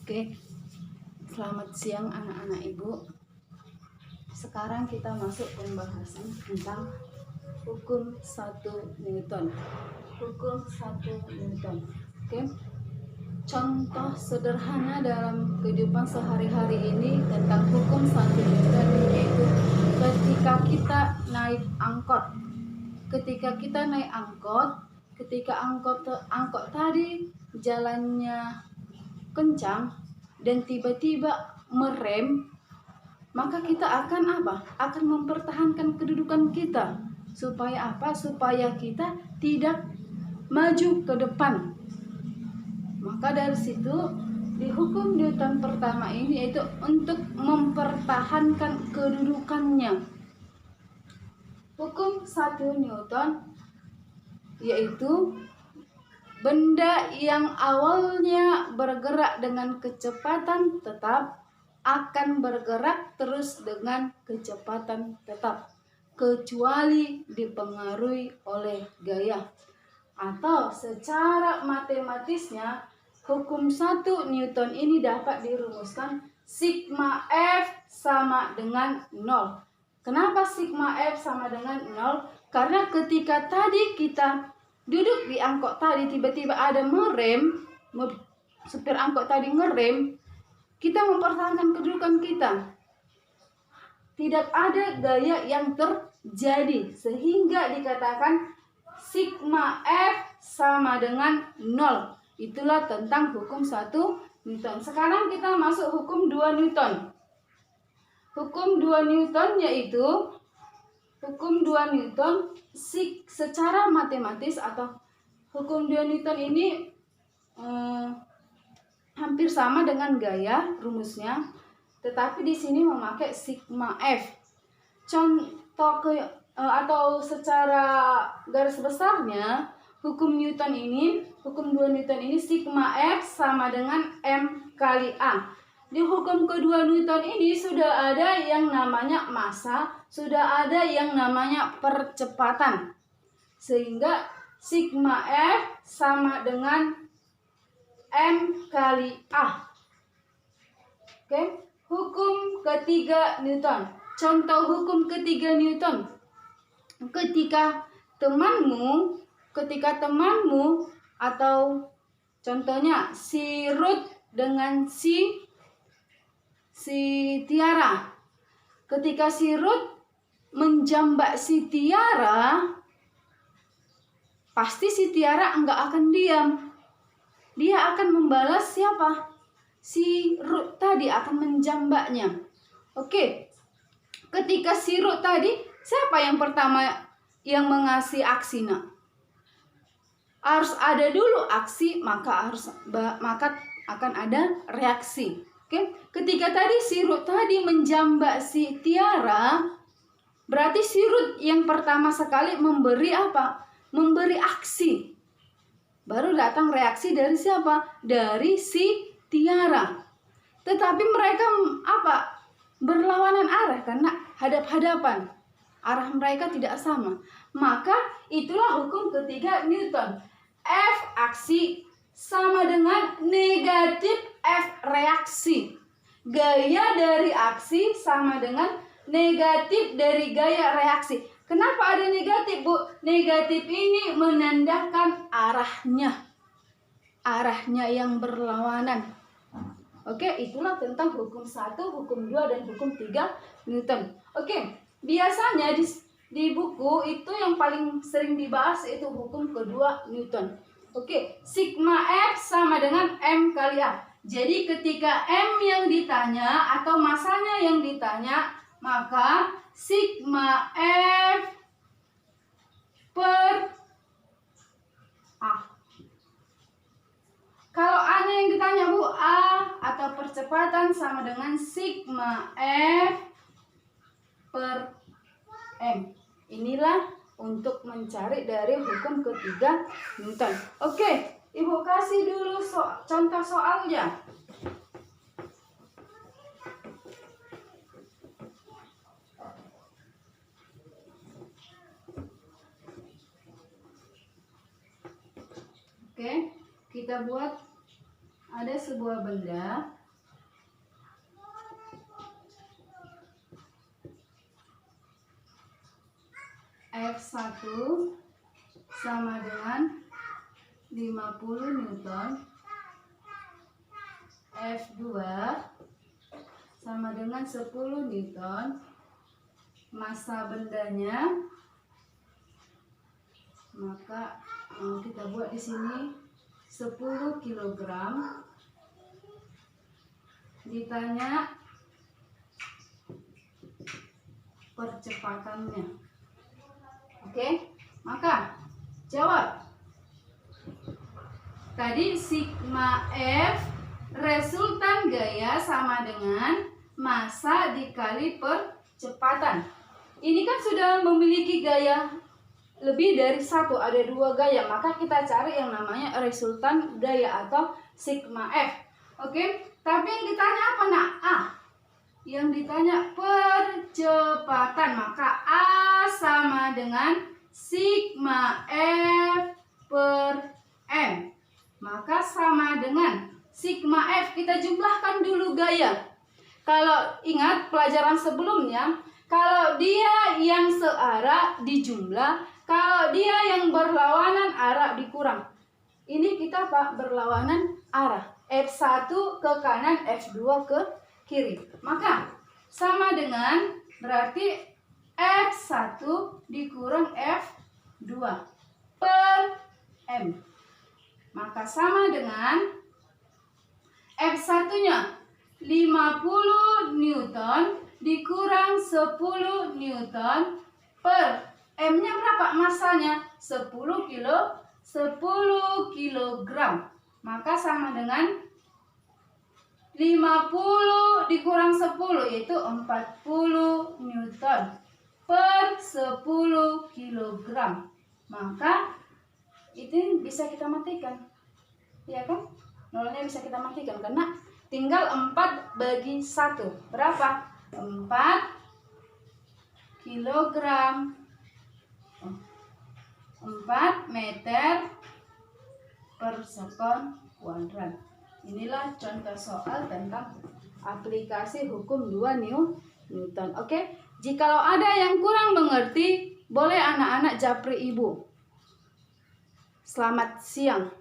Oke, selamat siang anak-anak ibu. Sekarang kita masuk pembahasan tentang hukum 1 Newton. Hukum 1 Newton. Oke. Contoh sederhana dalam kehidupan sehari-hari ini tentang hukum 1 Newton yaitu ketika kita naik angkot. Ketika angkot tadi jalannya kencang dan tiba-tiba merem, maka kita akan apa? Akan mempertahankan kedudukan kita. Supaya apa? Supaya kita tidak maju ke depan. Maka dari situ di hukum Newton pertama ini yaitu untuk mempertahankan kedudukannya. Hukum 1 Newton yaitu benda yang awalnya bergerak dengan kecepatan tetap akan bergerak terus dengan kecepatan tetap kecuali dipengaruhi oleh gaya. Atau secara matematisnya hukum 1 Newton ini dapat dirumuskan sigma F sama dengan 0. Kenapa sigma F sama dengan 0? Karena ketika tadi kita duduk di angkot tadi tiba-tiba ada merem, supir angkot tadi ngerem, kita mempertahankan kedudukan kita. Tidak ada gaya yang terjadi sehingga dikatakan sigma F sama dengan 0. Itulah tentang hukum 1 Newton. Sekarang kita masuk hukum 2 Newton. Hukum 2 Newton yaitu hukum 2 Newton secara matematis atau hukum 2 Newton ini hampir sama dengan gaya rumusnya, tetapi di sini memakai sigma F. Contoh atau secara garis besarnya hukum 2 Newton ini sigma F sama dengan M kali A. Di hukum kedua Newton ini sudah ada yang namanya massa, sudah ada yang namanya percepatan. Sehingga sigma F sama dengan M kali A. Oke, hukum ketiga Newton. Contoh hukum ketiga Newton. Ketika temanmu atau contohnya si Ruth dengan si Tiara. Ketika si Ruth menjambak si Tiara, pasti si Tiara enggak akan diam. Dia akan membalas siapa? Si Ruth tadi akan menjambaknya. Oke. Ketika si Ruth tadi, siapa yang pertama yang mengasih aksi, nak? Harus ada dulu aksi, maka akan ada reaksi. Oke, ketika tadi si Ruth tadi menjambak si Tiara, berarti si Ruth yang pertama sekali memberi apa? Memberi aksi. Baru datang reaksi dari siapa? Dari si Tiara. Tetapi mereka apa? Berlawanan arah karena hadap-hadapan. Arah mereka tidak sama. Maka itulah hukum ketiga Newton. F aksi sama dengan negatif F reaksi. Gaya dari aksi sama dengan negatif dari gaya reaksi. Kenapa ada negatif, Bu? Negatif ini menandakan arahnya. Arahnya yang berlawanan. Oke, itulah tentang hukum 1, hukum 2, dan hukum 3 Newton. Oke, biasanya di buku itu yang paling sering dibahas itu hukum kedua Newton. Oke, sigma F sama dengan M kali A. Jadi ketika M yang ditanya atau massanya yang ditanya, maka sigma F per A. Kalau A-nya yang ditanya, Bu, A atau percepatan sama dengan sigma F per M. Inilah untuk mencari dari hukum ketiga Newton. Oke, Ibu kasih dulu contoh soalnya. Oke, kita buat ada sebuah benda F1 sama dengan 50 Newton. F2 sama dengan 10 Newton. Massa bendanya, maka kita buat di sini 10 kilogram. Ditanya percepatannya. Oke, maka jawab. Tadi sigma F resultan gaya sama dengan massa dikali percepatan. Ini kan sudah memiliki gaya lebih dari satu, ada 2 gaya, maka kita cari yang namanya resultan gaya atau sigma F. Oke, tapi yang ditanya apa nak? A. Yang ditanya percepatan, maka A sama dengan sigma F per M. Maka sama dengan sigma F, kita jumlahkan dulu gaya. Kalau ingat pelajaran sebelumnya, kalau dia yang searah dijumlah, kalau dia yang berlawanan arah dikurang. Ini kita berlawanan arah. F1 ke kanan, F2 ke kiri. Maka sama dengan berarti F1 dikurang F2 per M. Maka sama dengan F1-nya 50 Newton dikurang 10 Newton per M-nya berapa massanya? 10 kilogram. Maka sama dengan 50 dikurang 10 yaitu 40 Newton per 10 kilogram. Maka itu bisa kita matikan. Ya kan? Nolnya bisa kita matikan karena tinggal 4 bagi 1. Berapa? 4 kilogram. 4 meter per sekon kuadrat. Inilah contoh soal tentang aplikasi hukum 2 Newton. Oke, jikalau ada yang kurang mengerti, boleh anak-anak japri ibu. Selamat siang.